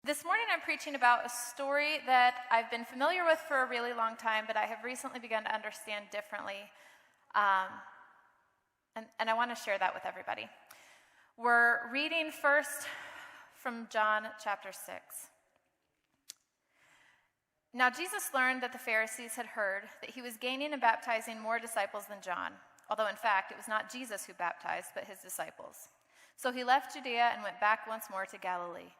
This morning I'm preaching about a story that I've been familiar with for a really long time, but I have recently begun to understand differently. And I want to share that with everybody. We're reading first from John chapter 6. Now Jesus learned that the Pharisees had heard that he was gaining and baptizing more disciples than John, although in fact it was not Jesus who baptized, but his disciples. So he left Judea and went back once more to Galilee.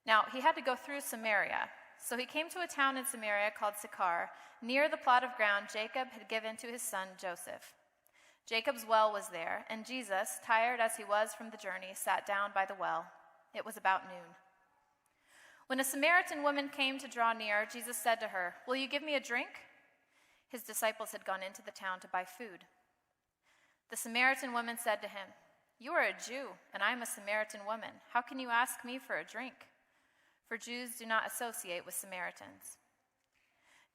Now, he had to go through Samaria. So he came to a town in Samaria called Sychar, near the plot of ground Jacob had given to his son Joseph. Jacob's well was there, and Jesus, tired as he was from the journey, sat down by the well. It was about noon. When a Samaritan woman came to draw near, Jesus said to her, "Will you give me a drink?" His disciples had gone into the town to buy food. The Samaritan woman said to him, "You are a Jew, and I am a Samaritan woman. How can you ask me for a drink?" For Jews do not associate with Samaritans.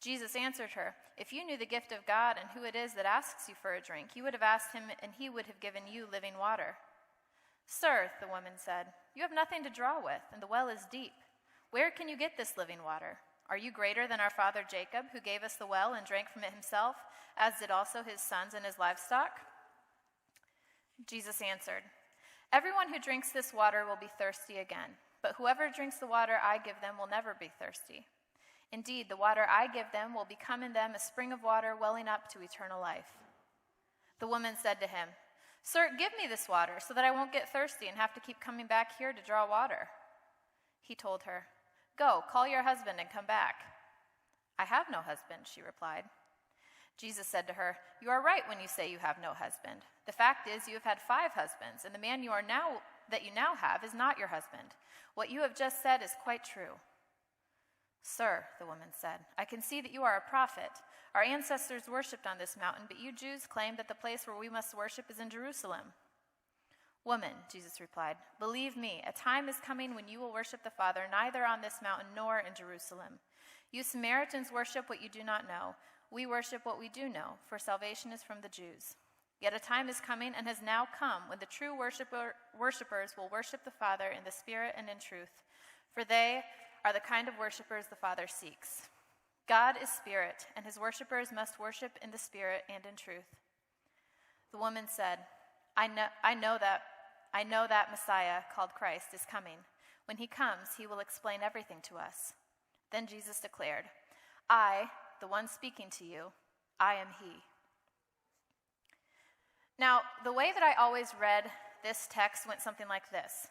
Jesus answered her, "If you knew the gift of God and who it is that asks you for a drink, you would have asked him, and he would have given you living water." "Sir," the woman said, "you have nothing to draw with, and the well is deep. Where can you get this living water? Are you greater than our father Jacob, who gave us the well and drank from it himself, as did also his sons and his livestock?" Jesus answered, "Everyone who drinks this water will be thirsty again. But whoever drinks the water I give them will never be thirsty. Indeed, the water I give them will become in them a spring of water welling up to eternal life." The woman said to him, "Sir, give me this water so that I won't get thirsty and have to keep coming back here to draw water." He told her, "Go, call your husband and come back." "I have no husband," she replied. Jesus said to her, "You are right when you say you have no husband. The fact is you have had 5 husbands, and the man that you now have is not your husband. What you have just said is quite true." "Sir," the woman said, "I can see that you are a prophet. Our ancestors worshipped on this mountain, but you Jews claim that the place where we must worship is in Jerusalem." "Woman," Jesus replied, "believe me, a time is coming when you will worship the Father neither on this mountain nor in Jerusalem. You Samaritans worship what you do not know. We worship what we do know, for salvation is from the Jews. Yet a time is coming and has now come when the true worshipers will worship the Father in the Spirit and in truth, for they are the kind of worshipers the Father seeks. God is Spirit, and his worshipers must worship in the Spirit and in truth." The woman said, I know that Messiah, called Christ, is coming. When he comes, he will explain everything to us." Then Jesus declared, "I, the one speaking to you, I am he." Now, the way that I always read this text went something like this.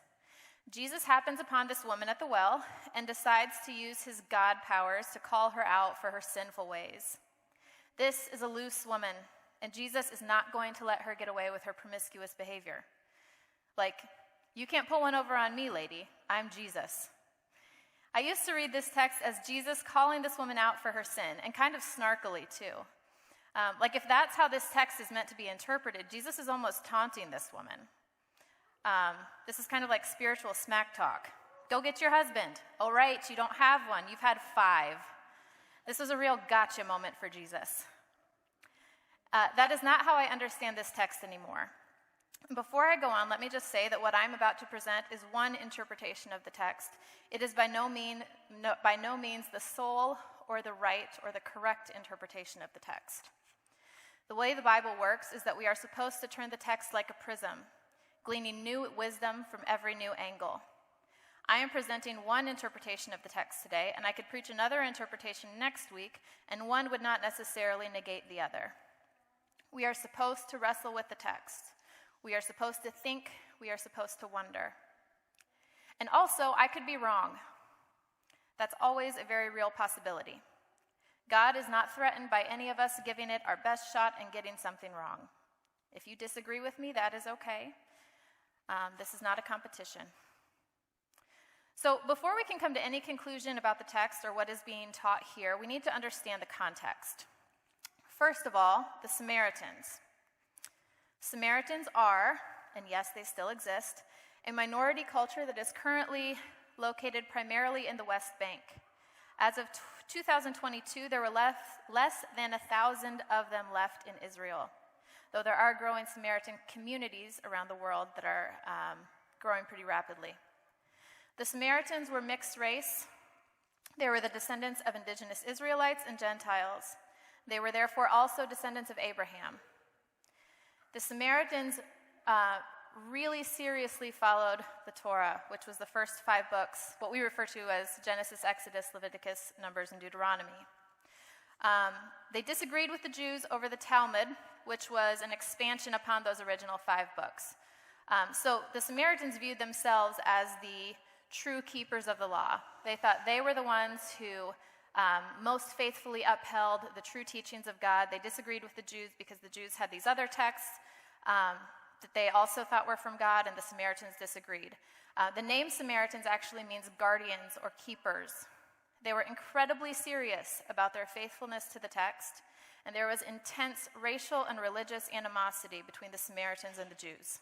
Jesus happens upon this woman at the well and decides to use his God powers to call her out for her sinful ways. This is a loose woman, and Jesus is not going to let her get away with her promiscuous behavior. Like, "You can't pull one over on me, lady. I'm Jesus." I used to read this text as Jesus calling this woman out for her sin, and kind of snarkily, too. Like if that's how this text is meant to be interpreted, Jesus is almost taunting this woman. This is kind of like spiritual smack talk. "Go get your husband." "Oh, right, you don't have one. You've had 5. This was a real gotcha moment for Jesus. That is not how I understand this text anymore. Before I go on, let me just say that what I'm about to present is one interpretation of the text. It is by no means the sole or the right or the correct interpretation of the text. The way the Bible works is that we are supposed to turn the text like a prism, gleaning new wisdom from every new angle. I am presenting one interpretation of the text today, and I could preach another interpretation next week, and one would not necessarily negate the other. We are supposed to wrestle with the text. We are supposed to think. We are supposed to wonder. And also, I could be wrong. That's always a very real possibility. God is not threatened by any of us giving it our best shot and getting something wrong. If you disagree with me, that is okay. This is not a competition. So before we can come to any conclusion about the text or what is being taught here, we need to understand the context. First of all, the Samaritans. Samaritans are, and yes, they still exist, a minority culture that is currently located primarily in the West Bank. As of 2022, there were less than 1,000 of them left in Israel, though there are growing Samaritan communities around the world that are growing pretty rapidly. The Samaritans were mixed race. They were the descendants of indigenous Israelites and Gentiles. They were therefore also descendants of Abraham. The Samaritans really seriously followed the Torah, which was the first 5 books, what we refer to as Genesis, Exodus, Leviticus, Numbers, and Deuteronomy. They disagreed with the Jews over the Talmud, which was an expansion upon those original 5 books. So the Samaritans viewed themselves as the true keepers of the law. They thought they were the ones who most faithfully upheld the true teachings of God. They disagreed with the Jews because the Jews had these other texts that they also thought were from God, and the Samaritans disagreed. The name Samaritans actually means guardians or keepers. They were incredibly serious about their faithfulness to the text, and there was intense racial and religious animosity between the Samaritans and the Jews.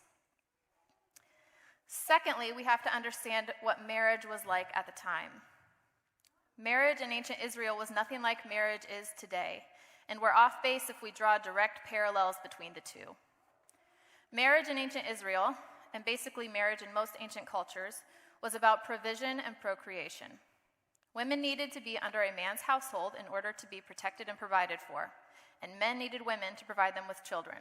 Secondly, we have to understand what marriage was like at the time. Marriage in ancient Israel was nothing like marriage is today, and we're off base if we draw direct parallels between the two. Marriage in ancient Israel, and basically marriage in most ancient cultures, was about provision and procreation. Women needed to be under a man's household in order to be protected and provided for, and men needed women to provide them with children.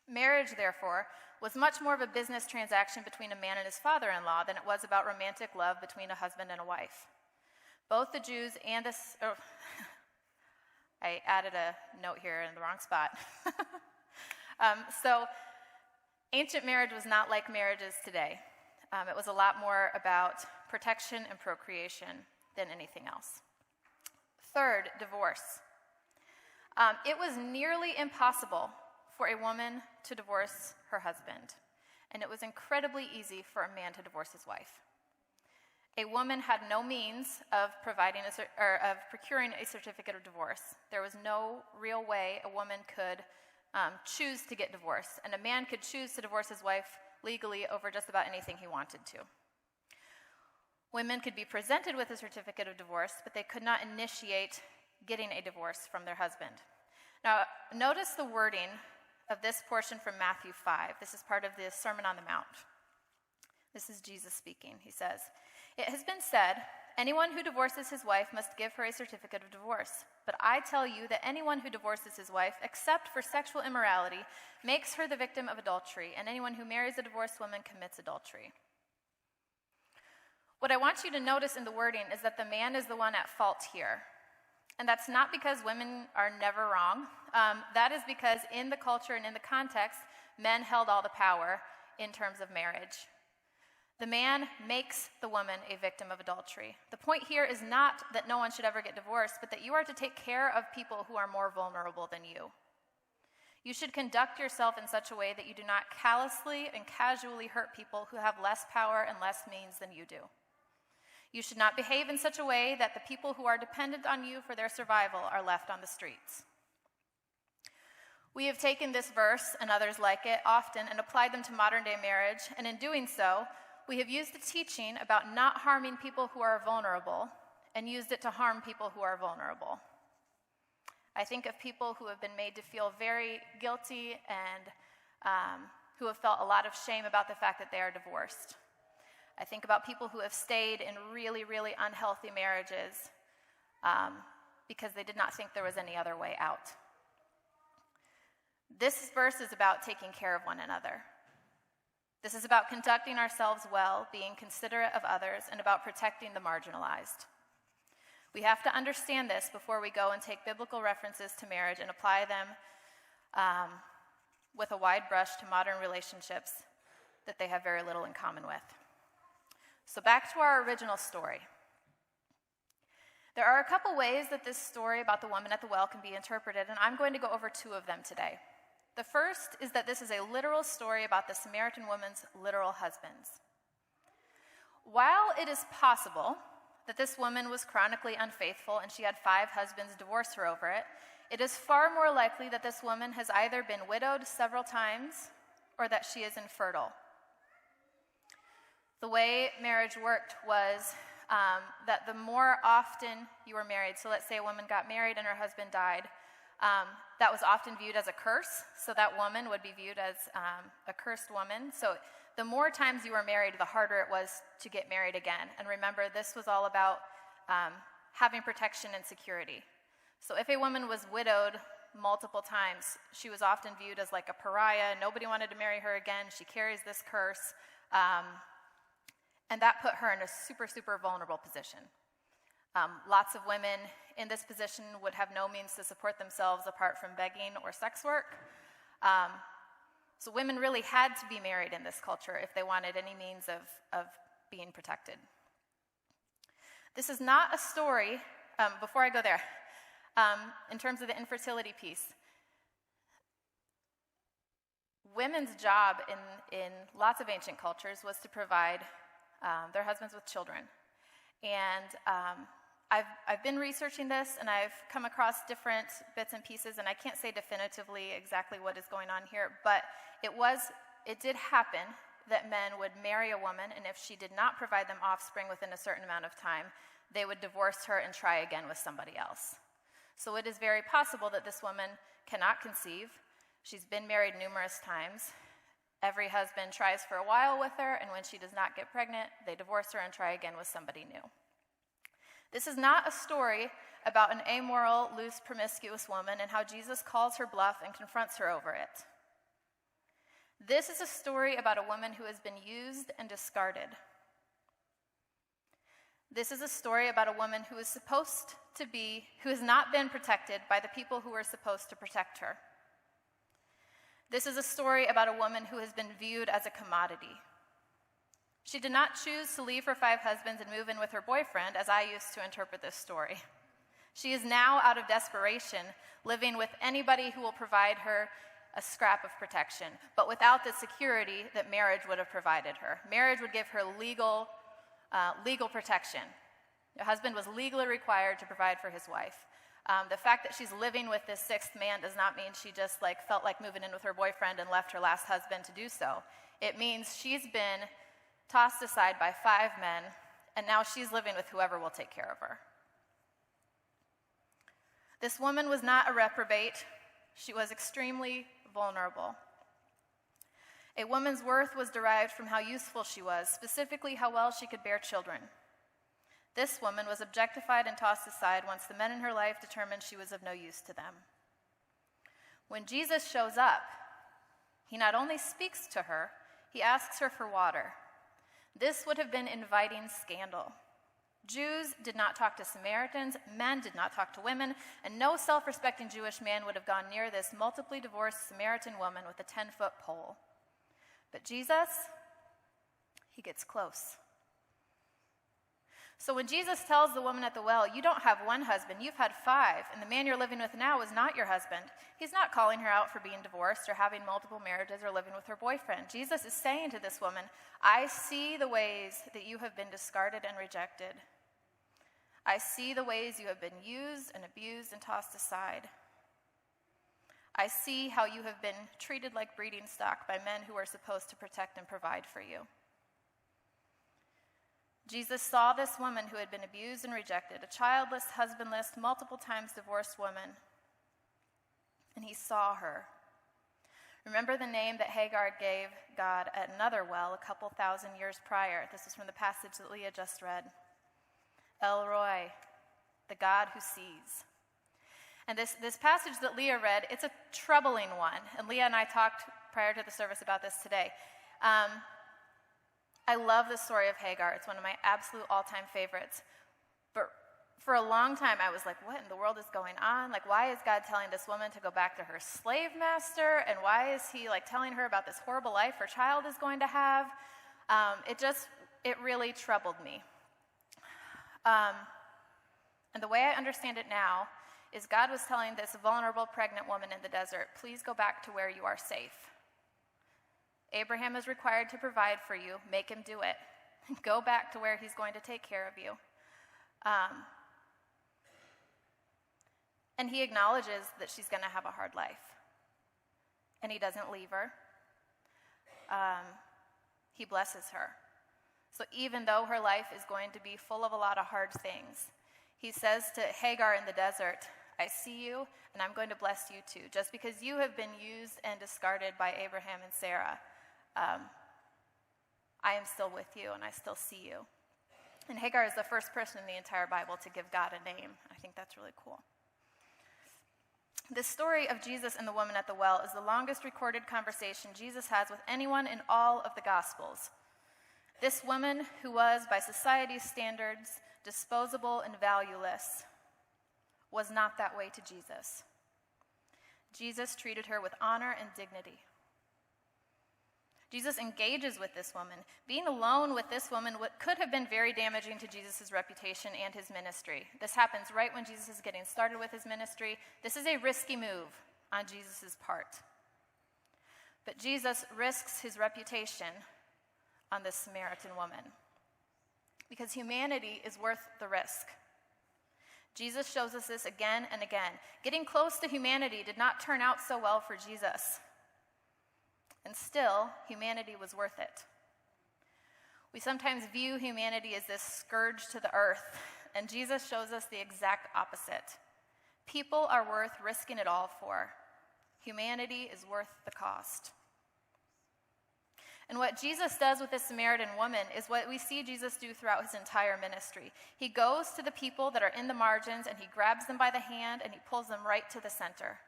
Marriage, therefore, was much more of a business transaction between a man and his father-in-law than it was about romantic love between a husband and a wife. Both the Jews and I added a note here in the wrong spot. So ancient marriage was not like marriages today. It was a lot more about protection and procreation than anything else. Third, divorce. It was nearly impossible for a woman to divorce her husband, and it was incredibly easy for a man to divorce his wife. A woman had no means of procuring a certificate of divorce. There was no real way a woman could choose to get divorced, and a man could choose to divorce his wife legally over just about anything he wanted to. Women could be presented with a certificate of divorce, but they could not initiate getting a divorce from their husband. Now, notice the wording of this portion from Matthew 5. This is part of the Sermon on the Mount. This is Jesus speaking. He says, "It has been said, anyone who divorces his wife must give her a certificate of divorce. But I tell you that anyone who divorces his wife, except for sexual immorality, makes her the victim of adultery, and anyone who marries a divorced woman commits adultery." What I want you to notice in the wording is that the man is the one at fault here. And that's not because women are never wrong. That is because in the culture and in the context, men held all the power in terms of marriage. The man makes the woman a victim of adultery. The point here is not that no one should ever get divorced, but that you are to take care of people who are more vulnerable than you. You should conduct yourself in such a way that you do not callously and casually hurt people who have less power and less means than you do. You should not behave in such a way that the people who are dependent on you for their survival are left on the streets. We have taken this verse and others like it often and applied them to modern-day marriage, and in doing so, we have used the teaching about not harming people who are vulnerable and used it to harm people who are vulnerable. I think of people who have been made to feel very guilty and who have felt a lot of shame about the fact that they are divorced. I think about people who have stayed in really, really unhealthy marriages because they did not think there was any other way out. This verse is about taking care of one another. This is about conducting ourselves well, being considerate of others, and about protecting the marginalized. We have to understand this before we go and take biblical references to marriage and apply them with a wide brush to modern relationships that they have very little in common with. So back to our original story. There are a couple ways that this story about the woman at the well can be interpreted, and I'm going to go over 2 of them today. The first is that this is a literal story about the Samaritan woman's literal husbands. While it is possible that this woman was chronically unfaithful and she had 5 husbands divorce her over it, it is far more likely that this woman has either been widowed several times or that she is infertile. The way marriage worked was that the more often you were married, so let's say a woman got married and her husband died, That was often viewed as a curse, so that woman would be viewed as a cursed woman. So the more times you were married, the harder it was to get married again. And remember, this was all about having protection and security. So if a woman was widowed multiple times, she was often viewed as like a pariah. Nobody wanted to marry her again. She carries this curse. And that put her in a super, super vulnerable position. Lots of women in this position would have no means to support themselves apart from begging or sex work. So women really had to be married in this culture if they wanted any means of being protected. This is not a story, before I go there, in terms of the infertility piece. Women's job in lots of ancient cultures was to provide their husbands with children. And I've been researching this, and I've come across different bits and pieces, and I can't say definitively exactly what is going on here, but it did happen that men would marry a woman, and if she did not provide them offspring within a certain amount of time, they would divorce her and try again with somebody else. So it is very possible that this woman cannot conceive. She's been married numerous times. Every husband tries for a while with her, and when she does not get pregnant, they divorce her and try again with somebody new. This is not a story about an amoral, loose, promiscuous woman and how Jesus calls her bluff and confronts her over it. This is a story about a woman who has been used and discarded. This is a story about a woman who has not been protected by the people who were supposed to protect her. This is a story about a woman who has been viewed as a commodity. She did not choose to leave her 5 husbands and move in with her boyfriend, as I used to interpret this story. She is now, out of desperation, living with anybody who will provide her a scrap of protection, but without the security that marriage would have provided her. Marriage would give her legal protection. The husband was legally required to provide for his wife. The fact that she's living with this 6th man does not mean she just felt like moving in with her boyfriend and left her last husband to do so. It means she's been tossed aside by 5 men, and now she's living with whoever will take care of her. This woman was not a reprobate. She was extremely vulnerable. A woman's worth was derived from how useful she was, specifically how well she could bear children. This woman was objectified and tossed aside once the men in her life determined she was of no use to them. When Jesus shows up, he not only speaks to her, he asks her for water. This would have been inviting scandal. Jews did not talk to Samaritans, men did not talk to women, and no self-respecting Jewish man would have gone near this multiply divorced Samaritan woman with a 10-foot pole. But Jesus, he gets close. So when Jesus tells the woman at the well, you don't have one husband, you've had 5, and the man you're living with now is not your husband, he's not calling her out for being divorced or having multiple marriages or living with her boyfriend. Jesus is saying to this woman, I see the ways that you have been discarded and rejected. I see the ways you have been used and abused and tossed aside. I see how you have been treated like breeding stock by men who are supposed to protect and provide for you. Jesus saw this woman who had been abused and rejected, a childless, husbandless, multiple times divorced woman, and he saw her. Remember the name that Hagar gave God at another well a couple thousand years prior. This is from the passage that Leah just read. El Roi, the God who sees. And this passage that Leah read, it's a troubling one. And Leah and I talked prior to the service about this today. I love the story of Hagar. It's one of my absolute all-time favorites. But for a long time, I was like, what in the world is going on? Why is God telling this woman to go back to her slave master? And why is he, telling her about this horrible life her child is going to have? It really troubled me. And the way I understand it now is God was telling this vulnerable pregnant woman in the desert, please go back to where you are safe. Abraham is required to provide for you. Make him do it. Go back to where he's going to take care of you. And he acknowledges that she's going to have a hard life. And he doesn't leave her. He blesses her. So even though her life is going to be full of a lot of hard things, he says to Hagar in the desert, I see you, and I'm going to bless you too. Just because you have been used and discarded by Abraham and Sarah, I am still with you, and I still see you. And Hagar is the first person in the entire Bible to give God a name. I think that's really cool. The story of Jesus and the woman at the well is the longest recorded conversation Jesus has with anyone in all of the Gospels. This woman, who was, by society's standards, disposable and valueless, was not that way to Jesus. Jesus treated her with honor and dignity. Jesus engages with this woman. Being alone with this woman could have been very damaging to Jesus' reputation and his ministry. This happens right when Jesus is getting started with his ministry. This is a risky move on Jesus' part. But Jesus risks his reputation on this Samaritan woman because humanity is worth the risk. Jesus shows us this again and again. Getting close to humanity did not turn out so well for Jesus. And still, humanity was worth it. We sometimes view humanity as this scourge to the earth, and Jesus shows us the exact opposite. People are worth risking it all for. Humanity is worth the cost. And what Jesus does with this Samaritan woman is what we see Jesus do throughout his entire ministry. He goes to the people that are in the margins, and he grabs them by the hand, and he pulls them right to the center.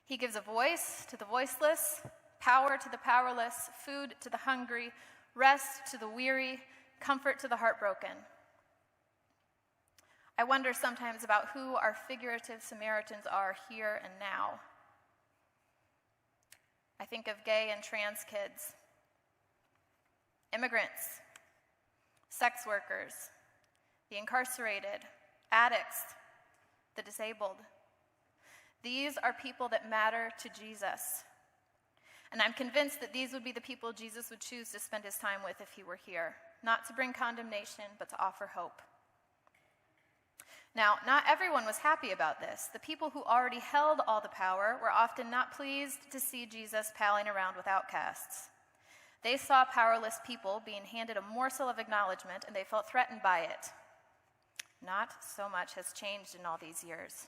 He gives a voice to the voiceless, power to the powerless, food to the hungry, rest to the weary, comfort to the heartbroken. I wonder sometimes about who our figurative Samaritans are here and now. I think of gay and trans kids, immigrants, sex workers, the incarcerated, addicts, the disabled. These are people that matter to Jesus. And I'm convinced that these would be the people Jesus would choose to spend his time with if he were here, not to bring condemnation, but to offer hope. Now, not everyone was happy about this. The people who already held all the power were often not pleased to see Jesus palling around with outcasts. They saw powerless people being handed a morsel of acknowledgement, and they felt threatened by it. Not so much has changed in all these years.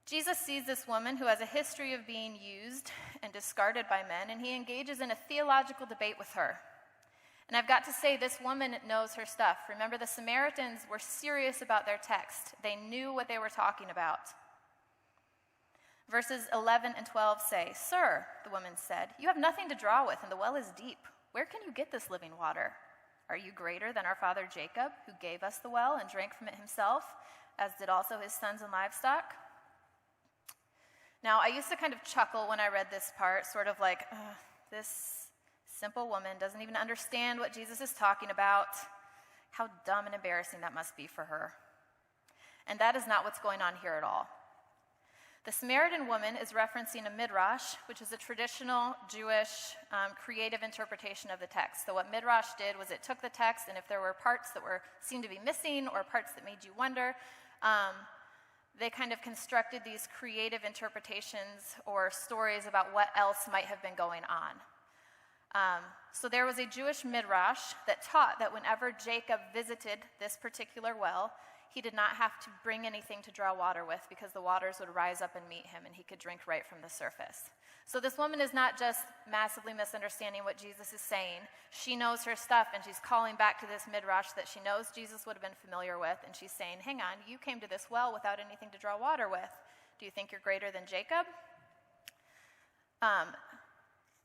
Jesus sees this woman who has a history of being used and discarded by men, and he engages in a theological debate with her. And I've got to say, this woman knows her stuff. Remember, the Samaritans were serious about their text. They knew what they were talking about. Verses 11 and 12 say, "Sir," the woman said, "you have nothing to draw with, and the well is deep. Where can you get this living water? Are you greater than our father Jacob, who gave us the well and drank from it himself, as did also his sons and livestock?" Now, I used to kind of chuckle when I read this part, sort of like, this simple woman doesn't even understand what Jesus is talking about. How dumb and embarrassing that must be for her. And that is not what's going on here at all. The Samaritan woman is referencing a midrash, which is a traditional Jewish creative interpretation of the text. So what midrash did was it took the text, and if there were parts that seemed to be missing or parts that made you wonder, they kind of constructed these creative interpretations or stories about what else might have been going on. So there was a Jewish midrash that taught that whenever Jacob visited this particular well, he did not have to bring anything to draw water with because the waters would rise up and meet him and he could drink right from the surface. So this woman is not just massively misunderstanding what Jesus is saying. She knows her stuff, and she's calling back to this midrash that she knows Jesus would have been familiar with, and she's saying, hang on, you came to this well without anything to draw water with. Do you think you're greater than Jacob?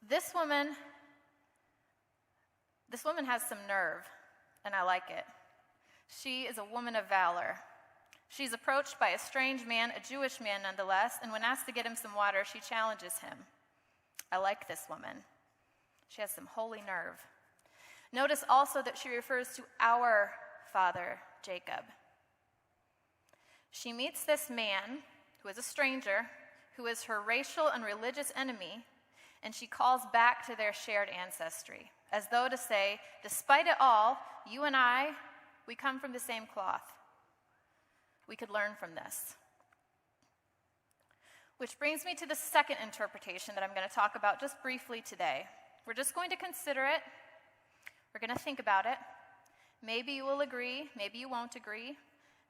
This woman has some nerve, and I like it. She is a woman of valor. She's approached by a strange man, a Jewish man nonetheless, and when asked to get him some water, she challenges him. I like this woman. She has some holy nerve. Notice also that she refers to our father, Jacob. She meets this man, who is a stranger, who is her racial and religious enemy, and she calls back to their shared ancestry, as though to say, despite it all, you and I, we come from the same cloth. We could learn from this. Which brings me to the second interpretation that I'm going to talk about just briefly today. We're just going to consider it. We're going to think about it. Maybe you will agree, maybe you won't agree.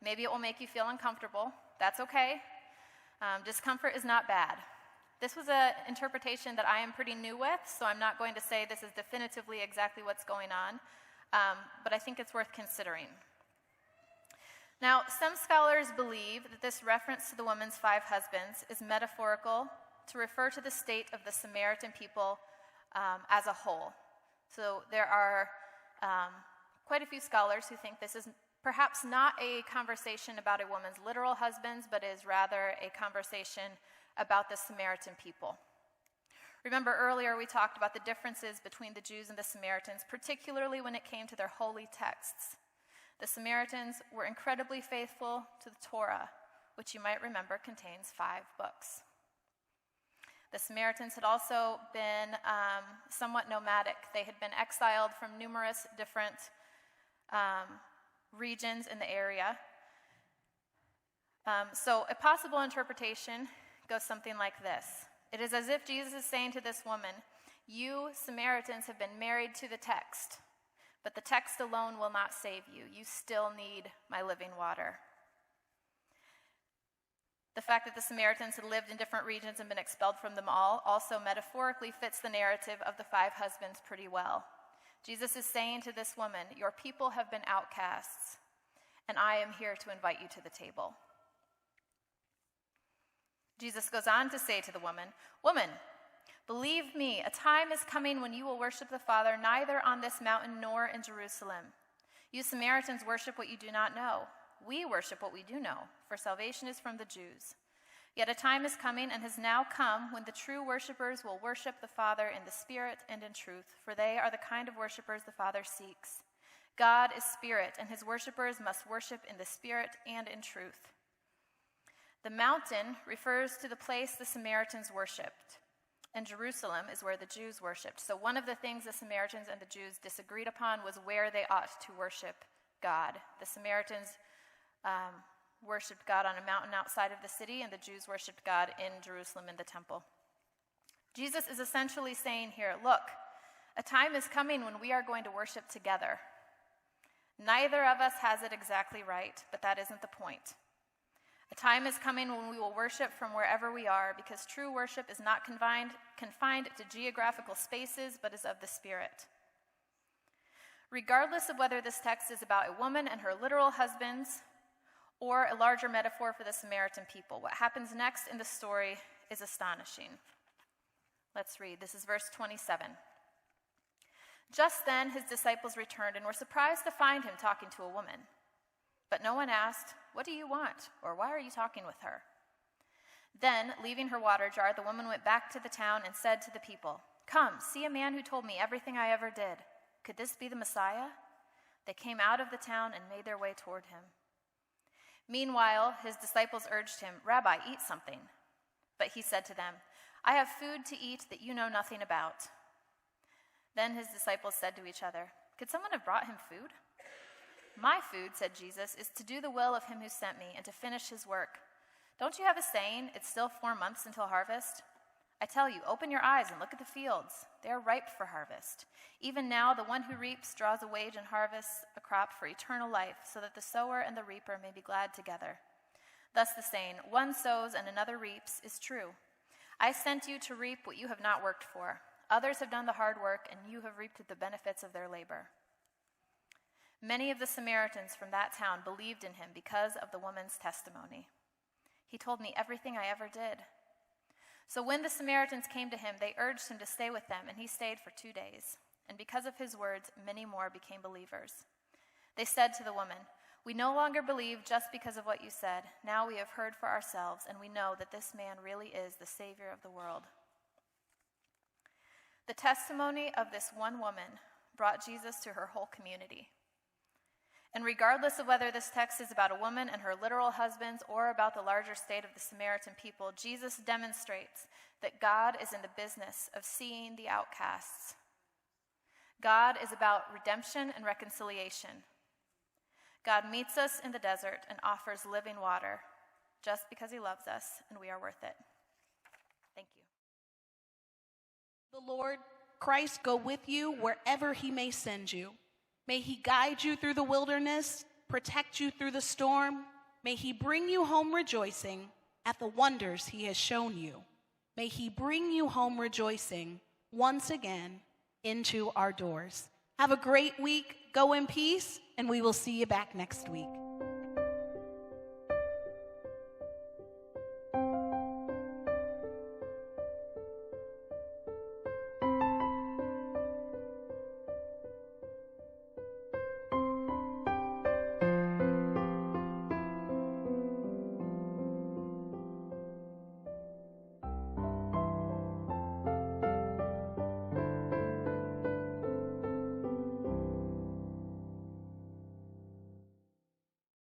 Maybe it will make you feel uncomfortable. That's okay. Discomfort is not bad. This was an interpretation that I am pretty new with, so I'm not going to say this is definitively exactly what's going on, but I think it's worth considering. Now, some scholars believe that this reference to the woman's 5 husbands is metaphorical to refer to the state of the Samaritan people as a whole. So there are quite a few scholars who think this is perhaps not a conversation about a woman's literal husbands, but is rather a conversation about the Samaritan people. Remember earlier we talked about the differences between the Jews and the Samaritans, particularly when it came to their holy texts. The Samaritans were incredibly faithful to the Torah, which you might remember contains 5 books. The Samaritans had also been somewhat nomadic. They had been exiled from numerous different regions in the area. So a possible interpretation goes something like this. It is as if Jesus is saying to this woman, you Samaritans have been married to the text, but the text alone will not save you. You still need my living water. The fact that the Samaritans had lived in different regions and been expelled from them all also metaphorically fits the narrative of the 5 husbands pretty well. Jesus is saying to this woman, your people have been outcasts, and I am here to invite you to the table. Jesus goes on to say to the woman, woman, believe me, a time is coming when you will worship the Father neither on this mountain nor in Jerusalem. You Samaritans worship what you do not know. We worship what we do know, for salvation is from the Jews. Yet a time is coming and has now come when the true worshipers will worship the Father in the Spirit and in truth, for they are the kind of worshipers the Father seeks. God is Spirit, and his worshipers must worship in the Spirit and in truth. The mountain refers to the place the Samaritans worshipped, and Jerusalem is where the Jews worshipped. So one of the things the Samaritans and the Jews disagreed upon was where they ought to worship God. The Samaritans worshipped God on a mountain outside of the city, and the Jews worshipped God in Jerusalem in the temple. Jesus is essentially saying here, look, a time is coming when we are going to worship together. Neither of us has it exactly right, but that isn't the point. A time is coming when we will worship from wherever we are, because true worship is not confined to geographical spaces, but is of the Spirit. Regardless of whether this text is about a woman and her literal husbands, or a larger metaphor for the Samaritan people, what happens next in the story is astonishing. Let's read. This is verse 27. Just then his disciples returned and were surprised to find him talking to a woman. But no one asked, what do you want? Or why are you talking with her? Then, leaving her water jar, the woman went back to the town and said to the people, come, see a man who told me everything I ever did. Could this be the Messiah? They came out of the town and made their way toward him. Meanwhile, his disciples urged him, Rabbi, eat something. But he said to them, I have food to eat that you know nothing about. Then his disciples said to each other, could someone have brought him food? My food, said Jesus, is to do the will of him who sent me and to finish his work. Don't you have a saying, it's still 4 months until harvest? I tell you, open your eyes and look at the fields. They are ripe for harvest. Even now, the one who reaps draws a wage and harvests a crop for eternal life, so that the sower and the reaper may be glad together. Thus the saying, one sows and another reaps, is true. I sent you to reap what you have not worked for. Others have done the hard work, and you have reaped the benefits of their labor. Many of the Samaritans from that town believed in him because of the woman's testimony. He told me everything I ever did. So when the Samaritans came to him, they urged him to stay with them, and he stayed for 2 days. And because of his words, many more became believers. They said to the woman, we no longer believe just because of what you said. Now we have heard for ourselves, and we know that this man really is the Savior of the world. The testimony of this one woman brought Jesus to her whole community. And regardless of whether this text is about a woman and her literal husbands or about the larger state of the Samaritan people, Jesus demonstrates that God is in the business of seeing the outcasts. God is about redemption and reconciliation. God meets us in the desert and offers living water just because he loves us, and we are worth it. Thank you. The Lord Christ go with you wherever he may send you. May he guide you through the wilderness protect you through the storm. May he bring you home rejoicing at the wonders he has shown you. May he bring you home rejoicing once again into our doors. Have a great week. Go in peace, and we will see you back next week.